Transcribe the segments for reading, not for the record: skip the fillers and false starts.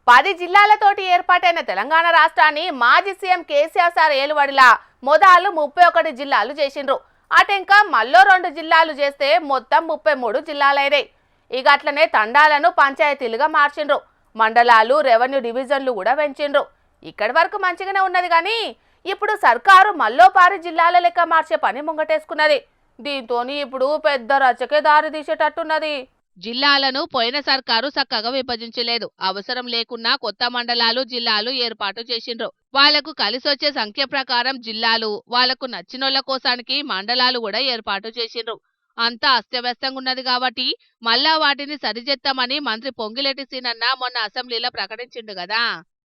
10 జిల్లాలతోటి ఏర్పాటైన తెలంగాణ రాష్ట్రాన్ని మాజీ సీఎం కేసీఆర్ సార్ ఏలువడిలా మొదలు 31 జిల్లాలు చేసిండ్రు. అటెంక మళ్ళో 2 జిల్లాలు చేస్తే మొత్తం 33 జిల్లాలైనాయి. ఇక అట్లనే తండాలను పంచాయతీలుగా మార్చిండ్రు. మండలాలు రెవెన్యూ డివిజన్లు కూడా పెంచిండ్రు. ఇక్కడి వరకు మంచిగానే ఉన్నది కానీ ఇప్పుడు సర్కారు మళ్ళో 10 జిల్లాల లెక్క మార్చే పని ముంగటేసుకున్నది. దీంతోని ఇప్పుడు పెద్ద రచకే దారి తీసేటట్టున్నది. జిల్లాలను పోయిన సర్కారు చక్కగా విభజించలేదు. అవసరం లేకున్నా కొత్త మండలాలు జిల్లాలు ఏర్పాటు చేసిండ్రు. వాళ్లకు కలిసొచ్చే సంఖ్య ప్రకారం జిల్లాలు, వాళ్లకు నచ్చినోళ్ల కోసానికి మండలాలు కూడా ఏర్పాటు చేసిండ్రు. అంతా అస్తవ్యస్తంగా ఉన్నది కాబట్టి మళ్ళా వాటిని సరిచేస్తామని మంత్రి పొంగిలేటి సీనన్న మొన్న అసెంబ్లీలో ప్రకటించిండు కదా.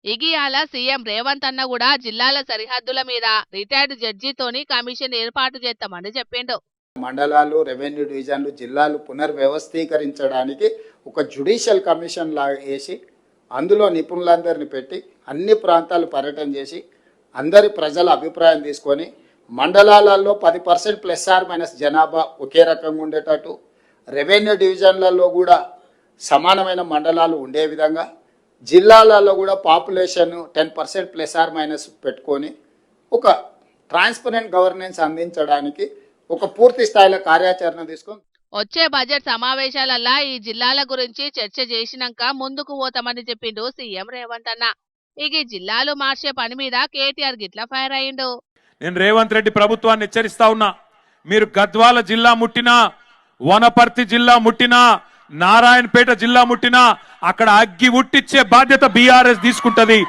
ఇగియాల సీఎం రేవంత్ అన్న కూడా జిల్లాల సరిహద్దుల మీద రిటైర్డ్ జడ్జితోని కమిషన్ ఏర్పాటు చేస్తామని చెప్పిండు. మండలాలు రెవెన్యూ డివిజన్లు జిల్లాలు పునర్వ్యవస్థీకరించడానికి ఒక జ్యుడిషియల్ కమిషన్ లాగా వేసి అందులో నిపుణులందరినీ పెట్టి అన్ని ప్రాంతాలు పర్యటన చేసి అందరి ప్రజల అభిప్రాయం తీసుకొని మండలాలలో 10% ప్లస్ ఆర్ మైనస్ జనాభా ఒకే రకంగా ఉండేటట్టు, రెవెన్యూ డివిజన్లలో కూడా సమానమైన మండలాలు ఉండే విధంగా, జిల్లాలలో కూడా పాపులేషన్ 10% ప్లస్ ఆర్ మైనస్ పెట్టుకొని ఒక ట్రాన్స్పరెంట్ గవర్నెన్స్ అందించడానికి ఒక పూర్తి స్థాయిలో కార్యాచరణ తీసుకొని వచ్చే బడ్జెట్ సమావేశాలల్లా ఈ జిల్లాల గురించి చర్చ చేసినాక ముందుకు పోతామని చెప్పిండు సీఎం రేవంత్ అన్న. ఇక ఈ జిల్లాలు మార్చే పని మీద కేటీఆర్ గిట్లా ఫైర్ అయ్యిండు. నేను రేవంత్ రెడ్డి ప్రభుత్వాన్ని హెచ్చరిస్తా ఉన్నా, మీరు గద్వాల జిల్లా ముట్టినా, వనపర్తి జిల్లా ముట్టినా, నారాయణపేట జిల్లా ముట్టినా అక్కడ అగ్గి ఉట్టిచ్చే బాధ్యత బీఆర్ఎస్ తీసుకుంటది.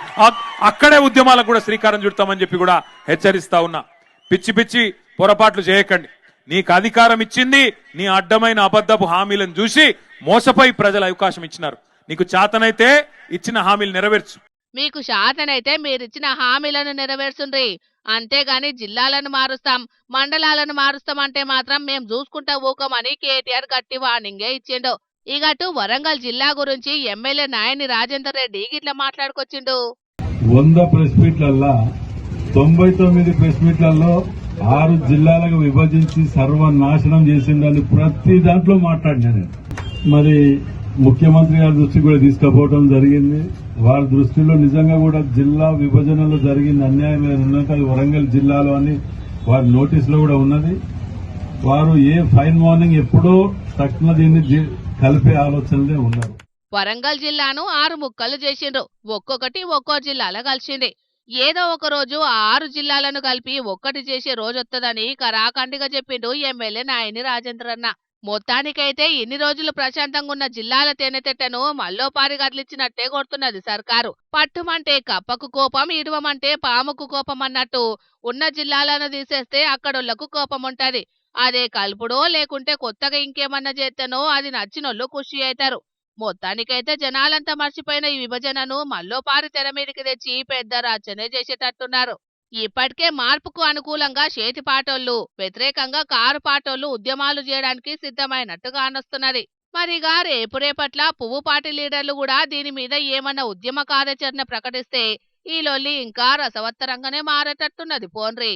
అక్కడే ఉద్యమాలకు కూడా శ్రీకారం చుడతామని చెప్పి కూడా హెచ్చరిస్తా ఉన్నా. పిచ్చి పిచ్చి పొరపాట్లు చేయకండి. నీకు అధికారం ఇచ్చింది నీ అడ్డమైన అబద్ధపు హామీలను చూసి మోసపోయి ప్రజలు అవకాశం ఇచ్చినారు. నీకు చేతనైతే ఇచ్చిన హామీలు నెరవేర్చు. మీకు శాతనైతే మీరిచ్చిన హామీలను నెరవేర్చుండ్రి. అంతేగాని జిల్లాలను మారుస్తాం, మండలాలను మారుస్తాం అంటే మాత్రం మేం చూసుకుంటా ఊకమని కేటీఆర్ గట్టి వార్నింగే ఇచ్చిండు. ఇగటు వరంగల్ జిల్లా గురించి ఎమ్మెల్యే నాయని రాజేందర్ రెడ్డి గిట్లా మాట్లాడుకొచ్చిండు. 100 ప్రెస్ మీట్లల్లా 99 ప్రెస్ మీట్లలో 6 జిల్లాలకు విభజించి సర్వనాశనం చేసిందని ప్రతి దాంట్లో మాట్లాడినా. మరి ముఖ్యమంత్రి గారి దృష్టికి కూడా తీసుకుపోవడం జరిగింది. వారి దృష్టిలో నిజంగా కూడా జిల్లా విభజనలో జరిగిన అన్యాయం ఉన్నట్టు అది వరంగల్ జిల్లాలో అని వారి నోటీసులో కూడా ఉన్నది. వారు ఫైన్ మార్నింగ్ ఎప్పుడో తక్షణ దీన్ని కలిపే ఆలోచనలే ఉన్నారు. వరంగల్ జిల్లాను 6 ముక్కలు చేసిండ్రు. ఒక్కొక్కటి ఒక్కో జిల్లాలో కలిసింది. ఏదో ఒక రోజు ఆ 6 జిల్లాలను కలిపి ఒక్కటి చేసే రోజొత్తదని కరాఖండిగా చెప్పిండు ఎమ్మెల్యే నాయని రాజేంద్రన్న. మొత్తానికైతే ఇన్ని రోజులు ప్రశాంతంగా ఉన్న జిల్లాల తేనెతెట్టను మల్లోపారి గదిలిచ్చినట్టే కొడుతున్నది సర్కారు. పట్టుమంటే కప్పకు కోపం, ఇడవమంటే పాముకు కోపం అన్నట్టు ఉన్న జిల్లాలను తీసేస్తే అక్కడోళ్లకు కోపం ఉంటది. అదే కల్పుడో లేకుంటే కొత్తగా ఇంకేమన్నా చేస్తేనో అది నచ్చినోళ్లు ఖుషి అవుతారు. మొత్తానికైతే జనాలంతా మర్చిపోయిన ఈ విభజనను మల్లోపారి తెర మీదకి తెచ్చి పెద్ద రచనే చేసేటట్టున్నారు. ఇప్పటికే మార్పుకు అనుకూలంగా చేతిపాటోళ్లు, వ్యతిరేకంగా కారుపాటోళ్లు ఉద్యమాలు చేయడానికి సిద్ధమైనట్టుగా అనొస్తున్నది. మరిగా రేపట్ల పువ్వు పార్టీ లీడర్లు కూడా దీని మీద ఏమన్నా ఉద్యమ కార్యాచరణ ప్రకటిస్తే ఈ లొల్లి ఇంకా రసవత్తరంగానే మారేటట్టున్నది పోన్రి.